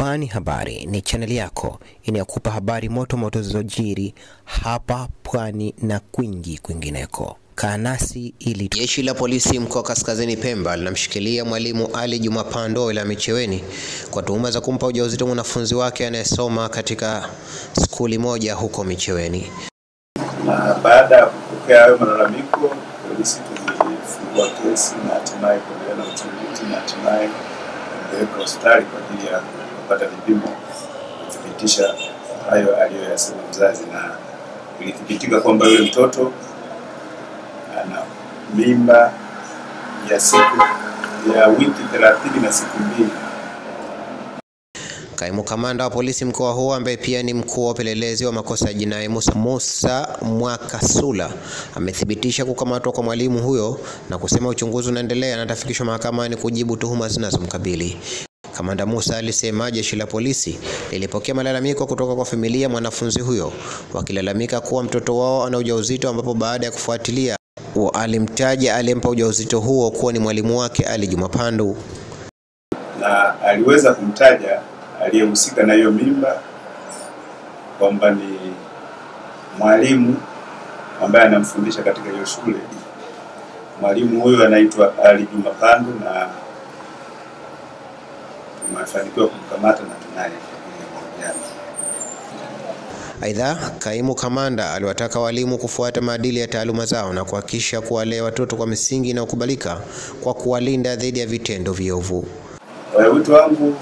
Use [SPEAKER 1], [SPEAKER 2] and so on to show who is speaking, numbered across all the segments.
[SPEAKER 1] Pwani Habari ni channel yako inayokupa habari moto moto zilizojiri hapa Pwani na kwingineko. Kaa nasi ili Jeshi la polisi mkoa Kaskazini Pemba linamshikilia mwalimu Ali Juma Pando ila Micheweni kwa tuhuma za kumpa ujauzito mwanafunzi wake anayesoma katika skuli moja huko Micheweni.
[SPEAKER 2] Na baada ya kupokea hayo malalamiko, polisi tulifungua kesi na hatimaye kuendelea na uchunguzi na hatimaye kupeleka hospitali kwa ajili ya kupata vipimo kuthibitisha hayo aliyoyasema mzazi, na ilithibitika kwamba yule mtoto ana mimba ya wiki 30 na siku 2.
[SPEAKER 1] Kaimu kamanda wa polisi mkoa huo ambaye pia ni mkuu wa upelelezi wa makosa ya jinai Musa Mwakasula amethibitisha kukamatwa kwa mwalimu huyo na kusema uchunguzi unaendelea na atafikishwa mahakamani kujibu tuhuma zinazomkabili. Kamanda Musa alisema jeshi la polisi lilipokea malalamiko kutoka kwa familia mwanafunzi huyo wakilalamika kuwa mtoto wao ana ujauzito, ambapo baada ya kufuatilia alimtaja aliyempa ujauzito huo kuwa ni mwalimu wake Ali Juma Pando,
[SPEAKER 2] na aliweza kumtaja aliyehusika na hiyo mimba kwamba ni mwalimu ambaye anamfundisha katika hiyo shule. Mwalimu huyo anaitwa Ali Juma Pando na tumefanikiwa kumkamata na tunaye.
[SPEAKER 1] Aidha, kaimu kamanda aliwataka walimu kufuata maadili ya taaluma zao na kuhakikisha kuwalea watoto kwa misingi inayokubalika kwa kuwalinda dhidi ya vitendo viovu.
[SPEAKER 2] Wito wangu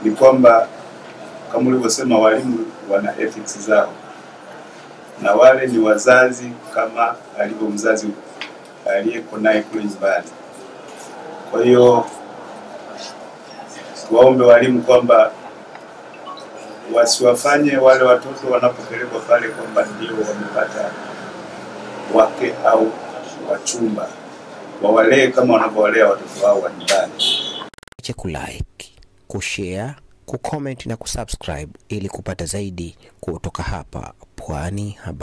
[SPEAKER 2] ni kwamba kama ulivyosema, walimu wana ethics zao na wale ni wazazi kama alivyo mzazi aliyeko naye kule nyumbani. Kwa hiyo tuwaombe walimu kwamba wasiwafanye wale watoto wanapopelekwa pale kwamba ndio wamepata wake au wachumba, wawalee kama wanavyowalea watoto wao wa nyumbani.
[SPEAKER 1] Like, kushare, kucomment na kusubscribe ili kupata zaidi kutoka hapa Pwani Habari.